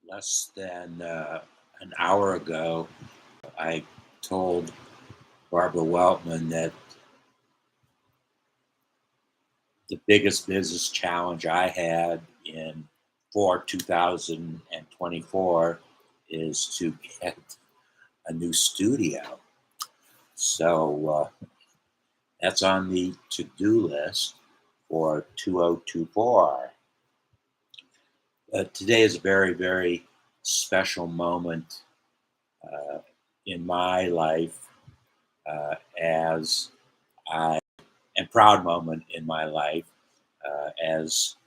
Less than an hour ago, I told Barbara Weltman that the biggest business challenge I had in for 2024 is to get a new studio. So that's on the to-do list for 2024. Today is a very, very special moment uh, in my life as I and proud moment in my life as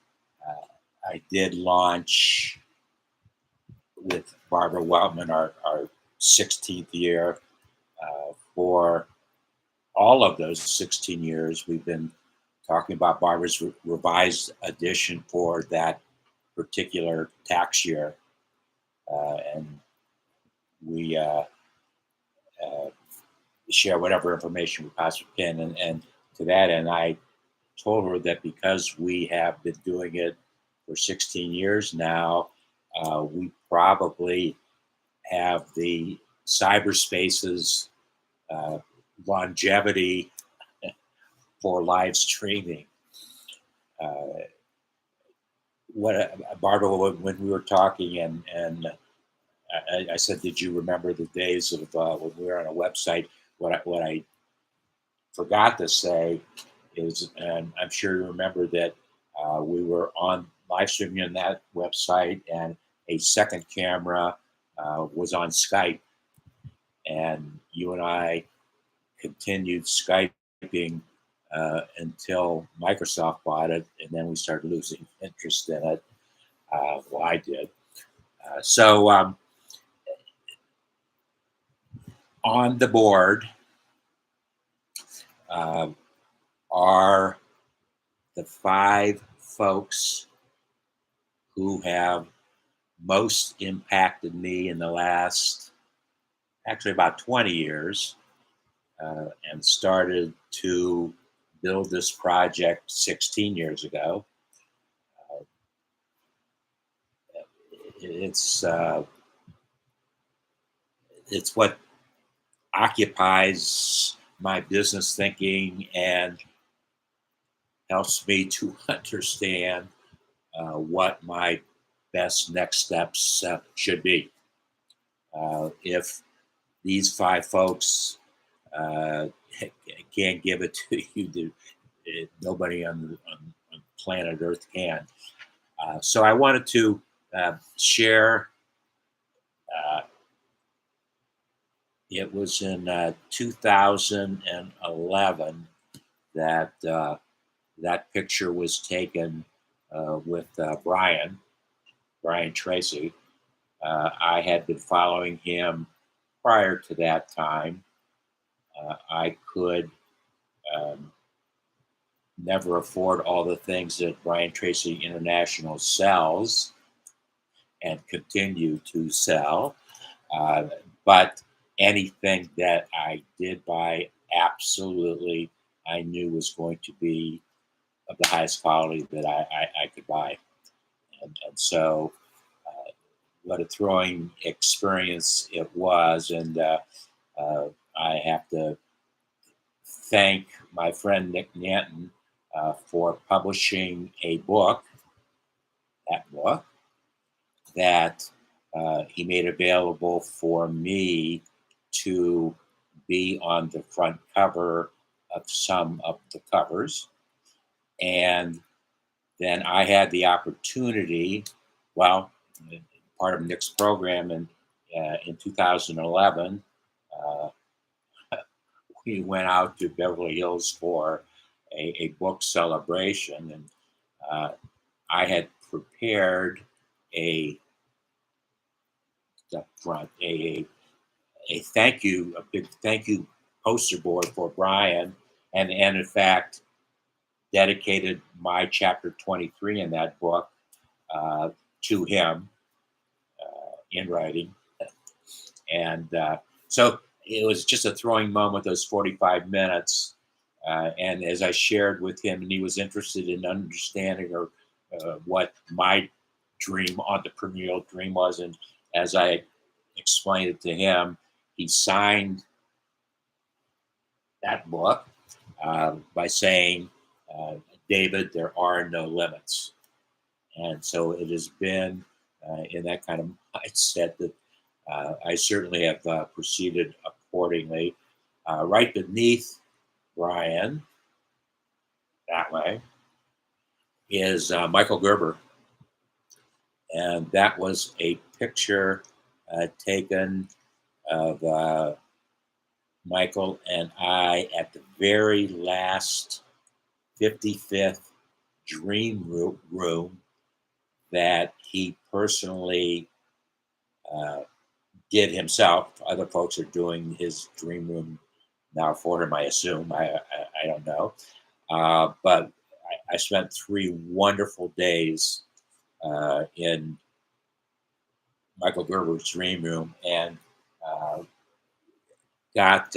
I did launch with Barbara Weltman our 16th year. For all of those 16 years, we've been talking about Barbara's revised edition for that particular tax year. And we share whatever information we possibly can. And to that end, I told her that because we have been doing it for 16 years now, we probably have the cyberspace's longevity for live streaming. Barbara, when we were talking, and I said, "Did you remember the days of when we were on a website?" What I forgot to say is, and I'm sure you remember that we were on live streaming on that website, and a second camera was on Skype, and you and I continued Skyping until Microsoft bought it, and then we started losing interest in it. Well, I did. So on the board are the 5 folks who have most impacted me in the last, actually about 20 years, and started to build this project 16 years ago. It's what occupies my business thinking and helps me to understand what my best next steps should be. If these 5 folks can't give it to you, nobody on planet Earth can. So I wanted to share. It was in 2011 that that picture was taken with Brian Tracy. I had been following him prior to that time. I could never afford all the things that Brian Tracy International sells and continue to sell. But anything that I did buy, absolutely, I knew was going to be of the highest quality that I could buy. And so, what a thrilling experience it was. And I have to thank my friend Nick Nanton for publishing a book, that he made available for me to be on the front cover of some of the covers. And then I had the opportunity, well, part of Nick's program in 2011, we went out to Beverly Hills for a book celebration, and I had prepared a thank you, a big thank you poster board for Brian, and in fact dedicated my chapter 23 in that book to him in writing. And so it was just a thrilling moment, those 45 minutes. And as I shared with him, and he was interested in understanding what my dream, entrepreneurial dream was. And as I explained it to him, he signed that book by saying, David, there are no limits. And so it has been in that kind of mindset that I certainly have proceeded accordingly. Right beneath Brian, that way, is Michael Gerber. And that was a picture taken of Michael and I at the very last 55th dream room that he personally did himself. Other folks are doing his dream room now for him, I assume. I don't know. But I spent 3 wonderful days in Michael Gerber's dream room and got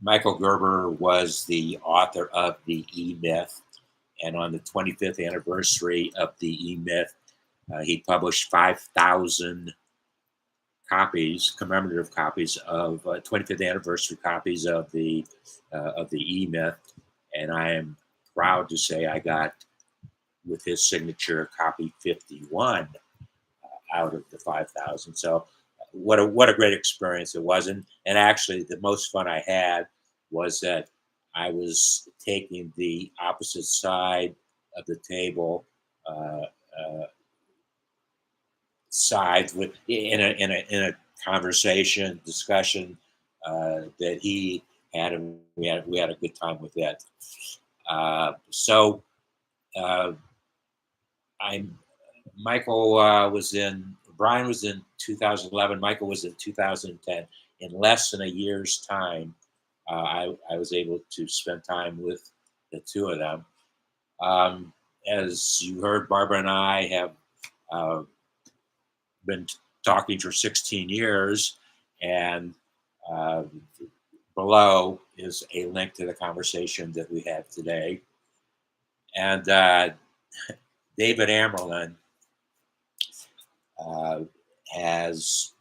Michael Gerber was the author of the E-Myth, and on the 25th anniversary of the E-Myth, he published 5,000 copies, commemorative copies of 25th anniversary copies of the E-Myth, and I am proud to say I got, with his signature, copy 51 out of the 5,000. So what a great experience it was. And actually the most fun I had was that I was taking the opposite side of the table sides with in a conversation discussion that he had, and we had a good time with that. So I'm Michael was in Brian was in 2011. Michael was in 2010. In less than a year's time, I was able to spend time with the two of them. As you heard, Barbara and I have been talking for 16 years, and below is a link to the conversation that we had today. And David Amerlin has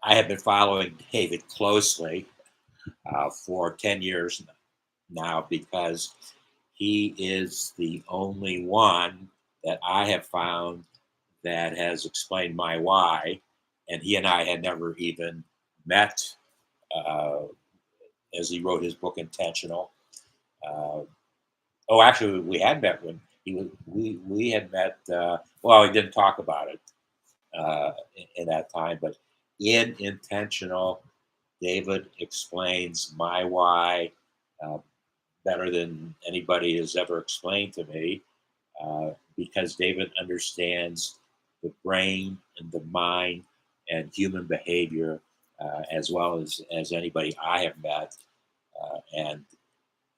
I have been following David closely for 10 years now, because he is the only one that I have found that has explained my why, and he and I had never even met as he wrote his book Intentional. Actually, we had met when he was. We had met. Well, he didn't talk about it in that time, but in Intentional, David explains my why better than anybody has ever explained to me, because David understands the brain and the mind and human behavior as well as anybody I have met. And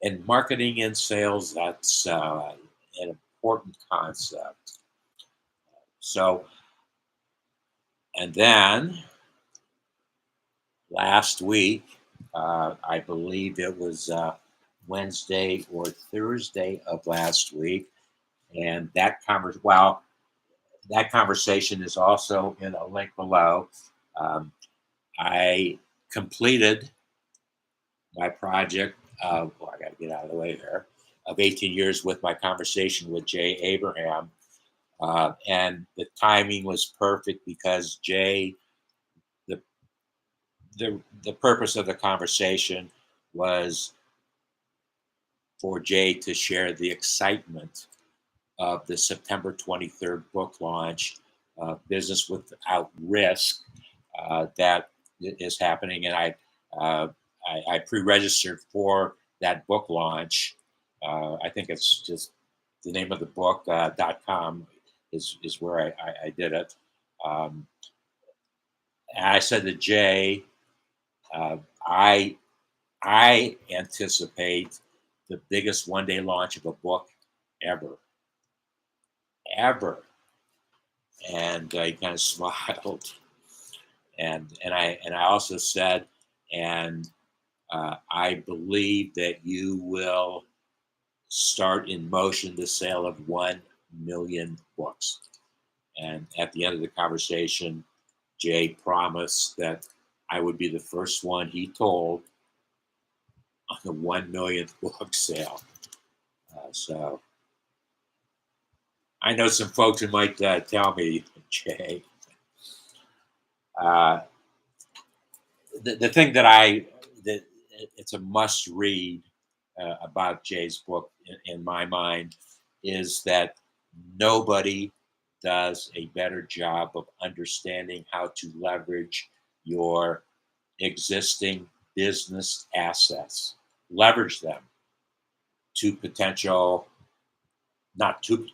in marketing and sales, that's an important concept. So, and then last week, I believe it was Wednesday or Thursday of last week, and that conversation is also in a link below. I completed my project. I got to get out of the way here. Of 18 years with my conversation with Jay Abraham, and the timing was perfect because Jay, the purpose of the conversation was for Jay to share the excitement of the September 23rd book launch, Business Without Risk, that is happening. And I pre-registered for that book launch. I think it's just the name of the book, .com is where I did it. And I said to Jay, I anticipate the biggest one-day launch of a book ever. And he kind of smiled, and I also said, and I believe that you will start in motion the sale of 1 million books. And at the end of the conversation, Jay promised that I would be the first one he told on the 1 millionth book sale. So I know some folks who might tell me, Jay, uh, the thing that it's a must read about Jay's book in my mind is that nobody does a better job of understanding how to leverage your existing business assets, leverage them to potential, not to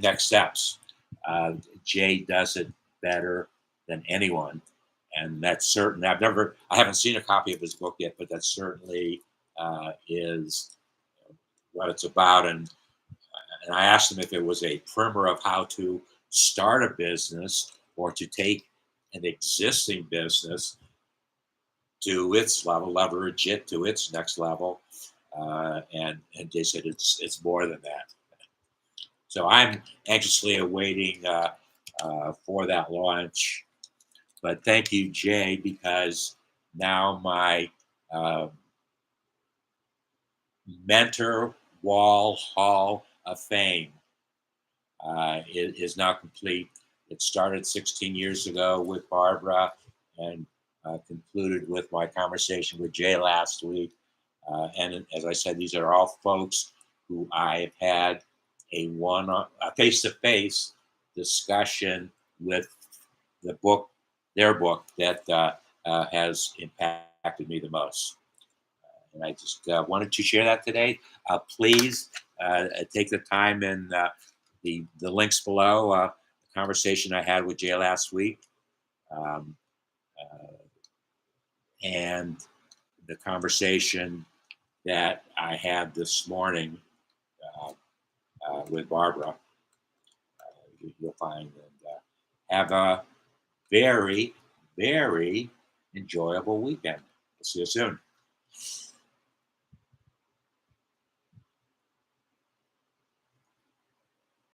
next steps. Uh, Jay does it better than anyone, and that's certain. I haven't seen a copy of his book yet, but that certainly is what it's about. And I asked him if it was a primer of how to start a business or to take an existing business to its level, leverage it to its next level. And they said it's more than that. So I'm anxiously awaiting for that launch. But thank you, Jay, because now my uh, mentor wall hall of fame is now complete. It started 16 years ago with Barbara and concluded with my conversation with Jay last week. And as I said, these are all folks who I've had a face-to-face discussion with their book that has impacted me the most. And I just wanted to share that today. Please take the time and the links below. The conversation I had with Jay last week, um, uh, and the conversation that I had this morning uh, with Barbara. You'll find, and have a very, very enjoyable weekend. See you soon.